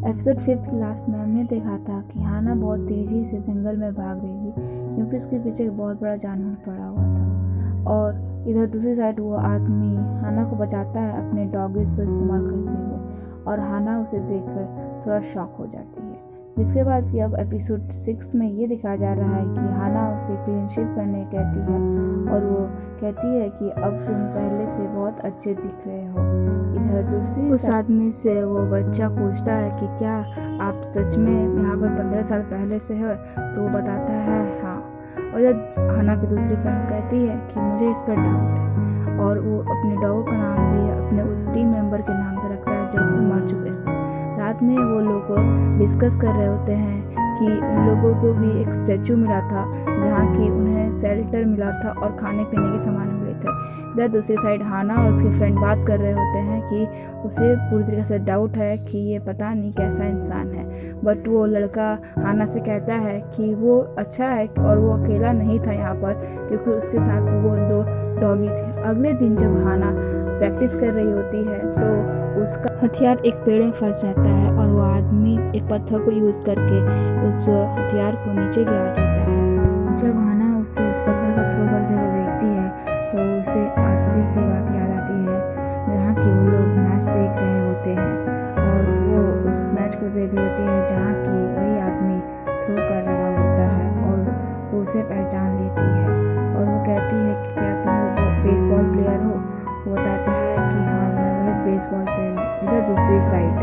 Episode 5 की last में हमने देखा था कि हाना बहुत तेज़ी से जंगल में भाग रही थी क्योंकि उसके पीछे एक बहुत बड़ा जानवर पड़ा हुआ था। और इधर दूसरी साइड वो आदमी हाना को बचाता है अपने डॉगीज़ को इस्तेमाल करते हुए, और हाना उसे देखकर थोड़ा शॉक हो जाती है। जिसके बाद कि अब एपिसोड 6 में ये दिखाया जा रहा है कि हाना उसे क्लीन शेव करने कहती है, और वो कहती है कि अब तुम पहले से बहुत अच्छे दिख रहे हो। इधर दूसरी उस आदमी से वो बच्चा पूछता है कि क्या आप सच में यहाँ पर 15 साल पहले से हो, तो वो बताता है हाँ। और जब हाना की दूसरी फ्रेंड कहती है कि मुझे इस पर डाउट है, और वो अपने डॉग का नाम भी अपने उस टीम मेंबर के नाम पर रखता है जो कि मर चुके थे। रात में वो लोग डिस्कस कर रहे होते हैं कि उन लोगों को भी एक स्टैचू मिला था जहाँ की उन्हें शेल्टर मिला था और खाने पीने के सामान मिले थे। इधर दूसरी साइड हाना और उसके फ्रेंड बात कर रहे होते हैं कि उसे पूरी तरीके से डाउट है कि ये पता नहीं कैसा इंसान है, बट वो लड़का हाना से कहता है कि वो अच्छा है और वो अकेला नहीं था यहाँ पर, क्योंकि उसके साथ वो 2 डॉगी थे। अगले दिन जब हाना प्रैक्टिस कर रही होती है तो उसका हथियार एक पेड़ में फंस जाता है, और वो आदमी एक पत्थर को यूज़ करके उस हथियार को नीचे गिरा देता है। जब हाना उसे उस पत्थर को थ्रो करते हुए देखती है तो उसे आरसी की बात याद आती है, जहाँ कि वो लोग मैच देख रहे होते हैं, और वो उस मैच को देख रही होती है जहाँ कि वही आदमी थ्रो कर रहा होता है, और वो उसे पहचान लेती है। और वो कहती है कि क्या तुम बेसबॉल प्लेयर हो? वो बताता है कि हाँ, मैं वही बेसबॉल प्लेयर हूँ। इधर दूसरी साइड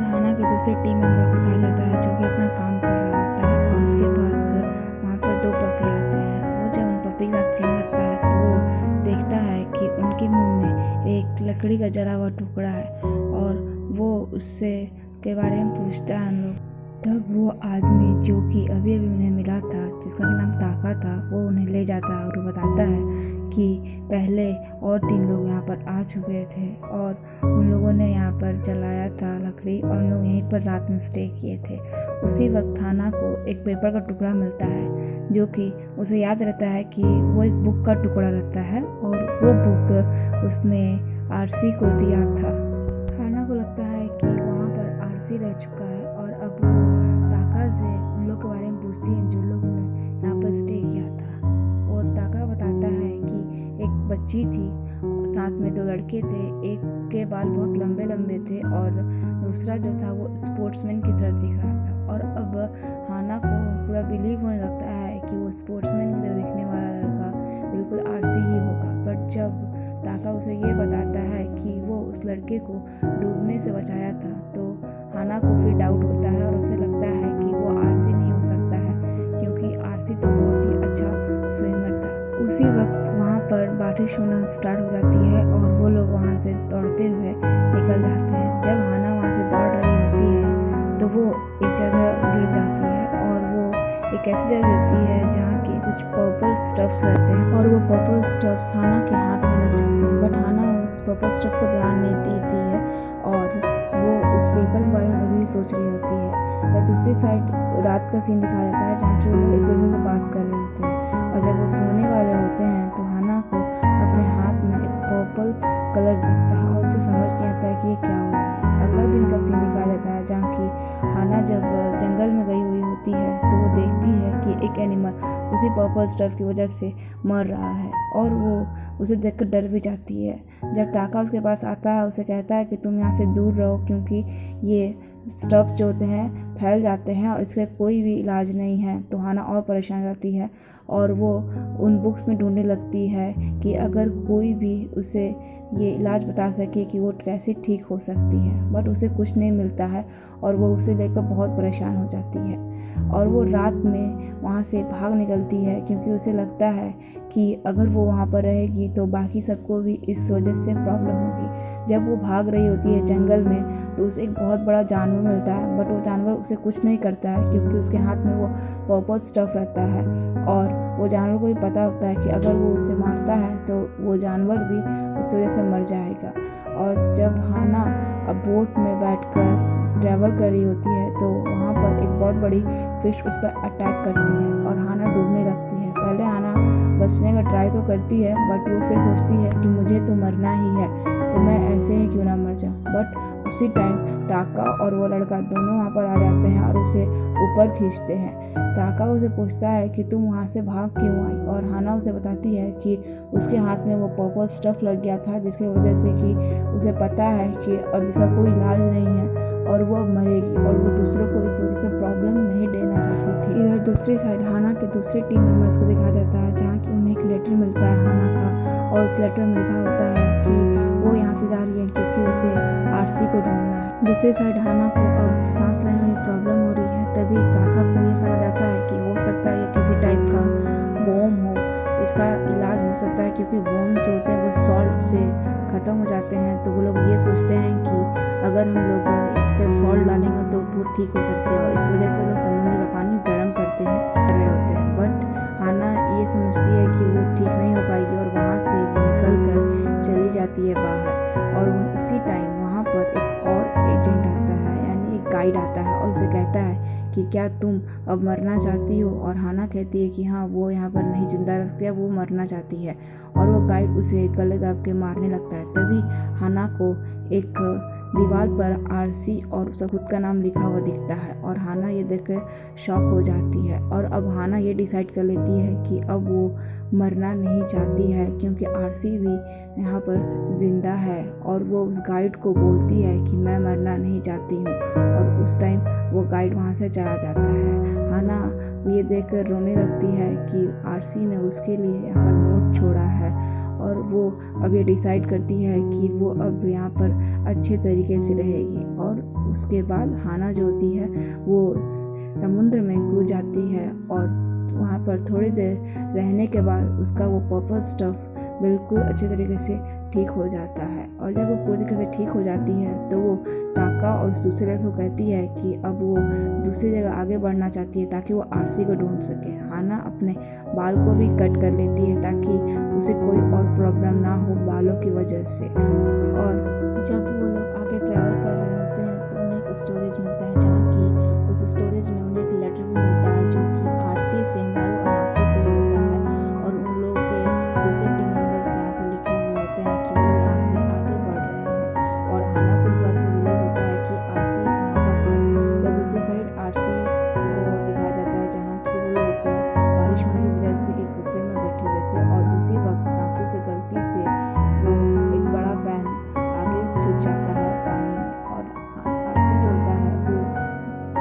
हाना के दूसरे टीम मेंबर को दिखाया जाता है जो कि अपना काम कर रहा होता है, और उसके पास वहाँ पर 2 पपी आते हैं। वो जब उन पपी का खेलने लगता है तो वो देखता है कि उनके मुंह में एक लकड़ी का जला हुआ टुकड़ा है, और वो उससे के बारे में पूछता है हम लोग। तब वो आदमी जो कि अभी अभी उन्हें मिला था, जिसका नाम ताका था, वो उन्हें ले जाता है और वो बताता है कि पहले और 3 लोग यहाँ पर आ चुके थे, और उन लोगों ने यहाँ पर जलाया था लकड़ी, और उन लोग यहीं पर रात में स्टे किए थे। उसी वक्त हाना को एक पेपर का टुकड़ा मिलता है, जो कि उसे याद रहता है कि वो एक बुक का टुकड़ा रहता है, और वो बुक उसने आरसी को दिया था। हाना को लगता है कि वहाँ पर आरसी रह चुका है, और अब वो ताका से उन लोग के बारे में पूछती है जो लोग ने यहाँ पर स्टे किया था। और ताका बताता है कि एक बच्ची थी, साथ में 2 लड़के थे, एक के बाल बहुत लंबे लंबे थे और दूसरा जो था वो स्पोर्ट्समैन की तरह दिख रहा था। और अब हाना को पूरा बिलीव होने लगता है कि वो स्पोर्ट्समैन की तरह दिखने वाला लड़का बिल्कुल आरसी ही होगा। बट जब ताका उसे ये बताता है कि वो उस लड़के को डूबने से बचाया था, तो हाना को फिर डाउट होता है और उसे लगता है कि वो आरसी नहीं हो सकता है, क्योंकि आरसी तो बहुत ही अच्छा स्विमर था। उसी वक्त वहाँ पर बारिश होना स्टार्ट हो जाती है, और वो लोग वहाँ से दौड़ते हुए निकल जाते हैं। जब हाना वहाँ से दौड़ रही होती है तो वो एक जगह गिर जाती है, और वो एक ऐसी जगह गिरती है जहाँ की कुछ पर्पल स्टफ्स रहते हैं, और वो पर्पल स्टफ्स हाना के हाथ में लग जाते हैं। बट हाना उस पर्पल स्टफ को ध्यान नहीं देती है, और वो उस पेपर के बारे में अभी भी सोच रही होती है। और दूसरी साइड रात का सीन दिखाया जाता है जहाँ कि वो लोग एक दूसरे से बात कर रहे होते हैं, और जब वो सोने वाले होते हैं तो हाना को अपने हाथ में एक पर्पल कलर दिखता है, और उसे समझ नहीं आता है कि ये क्या हो रहा है। अगला दिन का सीन दिखाया जाता है जहाँ कि हाना जब जंगल में गई हुई होती है तो वो देखती है कि एक एनिमल उसी पर्पल स्टफ की वजह से मर रहा है, और वो उसे देखकर डर भी जाती है। जब ताका उसके पास आता है, उसे कहता है कि तुम यहाँ से दूर रहो, क्योंकि ये स्टफ्स जो होते हैं फैल जाते हैं और इसका कोई भी इलाज नहीं है। तो हाना और परेशान रहती है, और वो उन बुक्स में ढूंढने लगती है कि अगर कोई भी उसे ये इलाज बता सके कि वो कैसे ठीक हो सकती है, बट उसे कुछ नहीं मिलता है, और वो उसे लेकर बहुत परेशान हो जाती है। और वो रात में वहाँ से भाग निकलती है, क्योंकि उसे लगता है कि अगर वो वहाँ पर रहेगी तो बाकी सबको भी इस वजह से प्रॉब्लम होगी। जब वो भाग रही होती है जंगल में तो उसे एक बहुत बड़ा जानवर मिलता है, बट वो जानवर उसे कुछ नहीं करता है, क्योंकि उसके हाथ में वो पर्पल स्टफ रहता है, और वो जानवर को भी पता होता है कि अगर वो उसे मारता है तो वो जानवर भी उस वजह से मर जाएगा। और जब हाना अब बोट में बैठकर ट्रैवल कर रही होती है तो वहाँ पर एक बहुत बड़ी फिश उस पर अटैक करती है, और हाना डूबने लगती है। पहले हाना बचने का ट्राई तो करती है, बट वो फिर सोचती है कि मुझे तो मरना ही है, तो मैं ऐसे ही क्यों ना मर जाऊँ। बट उसी टाइम ताका और वो लड़का दोनों वहाँ पर आ जाते हैं और उसे ऊपर खींचते हैं। ताका उसे पूछता है कि तुम वहाँ से भाग क्यों आई, और हाना उसे बताती है कि उसके हाथ में वो पर्पल स्टफ लग गया था, जिसकी वजह से कि उसे पता है कि अब इसका कोई इलाज नहीं है और वो अब मरेगी, और वो दूसरों को इस वजह से प्रॉब्लम नहीं देना चाहती थी। इधर दूसरी साइड हाना के दूसरे टीम मेंबर्स को दिखाया जाता है, जहाँ कि उन्हें एक लेटर मिलता है हाना का, और उस लेटर में लिखा होता है कि वो यहाँ से जा रही है क्योंकि उसे आरसी को ढूंढना है। दूसरी साइड हाना को अब सांस लेने में प्रॉब्लम हो रही है। तभी ताका को ये समझ आता है कि हो सकता है ये किसी टाइप का बॉम हो, इसका इलाज हो सकता है, क्योंकि बॉम जो होते हैं वो सॉल्ट से ख़त्म हो जाते हैं। तो वो लोग ये सोचते हैं कि अगर हम लोग इस पर सॉल्ट डालेंगे तो वो ठीक हो सकते हैं, और इस वजह से वो लोग समुद्र का पानी गर्म कर रहे होते हैं। बट हाना ये समझती है कि वो ठीक नहीं हो पाएगी, और वहाँ से वो निकल कर चली जाती है बाहर। और वह उसी टाइम वहाँ पर एक और एजेंट आता है, यानी एक गाइड आता है, और उसे कहता है कि क्या तुम अब मरना चाहती हो। और हाना कहती है कि हाँ, वो यहाँ पर नहीं जिंदा रह सकती है, वो मरना चाहती है। और वो गाइड उसे गले दाब के मारने लगता है। तभी हाना को एक दीवार पर आरसी और उसका खुद का नाम लिखा हुआ दिखता है, और हाना ये देखकर शॉक हो जाती है। और अब हाना ये डिसाइड कर लेती है कि अब वो मरना नहीं चाहती है, क्योंकि आरसी भी यहाँ पर ज़िंदा है, और वो उस गाइड को बोलती है कि मैं मरना नहीं चाहती हूँ। और उस टाइम वो गाइड वहाँ से चला जाता है। हाना ये देखकर रोने लगती है कि आरसी ने उसके लिए यहाँ पर नोट छोड़ा है, और वो अब ये डिसाइड करती है कि वो अब यहाँ पर अच्छे तरीके से रहेगी। और उसके बाद हाना जो होती है वो समुद्र में कूद जाती है, और वहाँ पर थोड़ी देर रहने के बाद उसका वो पर्पल स्टफ बिल्कुल अच्छे तरीके से ठीक हो जाता है। और जब वो पूरी तरीके से ठीक हो जाती है तो वो ताका और उस दूसरे लड़के को कहती है कि अब वो दूसरी जगह आगे बढ़ना चाहती है ताकि वो आरसी को ढूंढ सके। हाना अपने बाल को भी कट कर लेती है ताकि उसे कोई और प्रॉब्लम ना हो बालों की वजह से। और जब वो लोग आगे ट्रैवल कर रहे होते हैं तो उन्हें एक स्टोरेज मिलता है, जहाँ की उस स्टोरेज में उन्हें एक लेटर भी मिलता है जो कि आरसी सेमारू और नात्सू के लिए होता है। और उन लोगों के दूसरे टीम मेंबर्स यहाँ पर लिखे हुए होते हैं कि वो लोग यहाँ से आगे बढ़ रहे हैं, और हाना को इस बात से बिलीव होता है कि आरसी यहाँ पर है। या दूसरी साइड आरसी को दिखाया जाता है, जहाँ की वो लोग बारिश होने की वजह से एक गुफे में बैठे हुए थे, और उसी वक्त नात्सू से गलती से वो एक बड़ा पैन आगे छूट जाता है पानी में, और आरसी जो होता है वो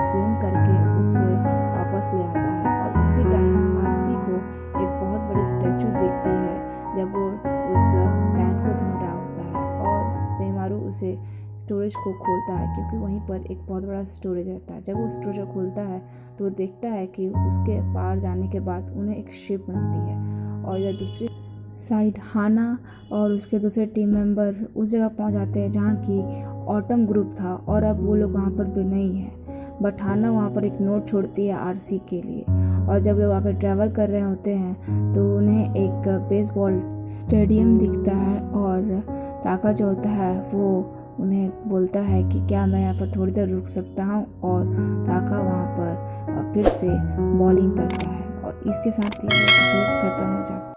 स्विम करके उससे वापस ले आता है। और उसी टाइम आरसी को एक बहुत बड़ी स्टैचू दिखती है जब वो उस पैन को ढूंढ रहा होता है, और सेमारू उसे स्टोरेज को खोलता है, क्योंकि वहीं पर एक बहुत बड़ा स्टोरेज रहता है। जब वो स्टोरेज को खोलता है तो वो देखता है कि उसके पार जाने के बाद उन्हें एक शिप मिलती है। और इधर दूसरी साइड हाना और उसके दूसरे टीम मेंबर उस जगह पहुंच जाते हैं जहाँ की ऑटम ग्रुप था, और अब वो लोग वहाँ पर भी नहीं है। बट हाना वहाँ पर एक नोट छोड़ती है आरसी के लिए। और जब लोग आकर ट्रैवल कर रहे होते हैं तो उन्हें एक बेसबॉल स्टेडियम दिखता है, और ताका जो होता है वो उन्हें बोलता है कि क्या मैं यहाँ पर थोड़ी देर रुक सकता हूँ, और ताका वहाँ पर फिर से बॉलिंग करता है। और इसके साथ ही एपिसोड खत्म हो जाता है।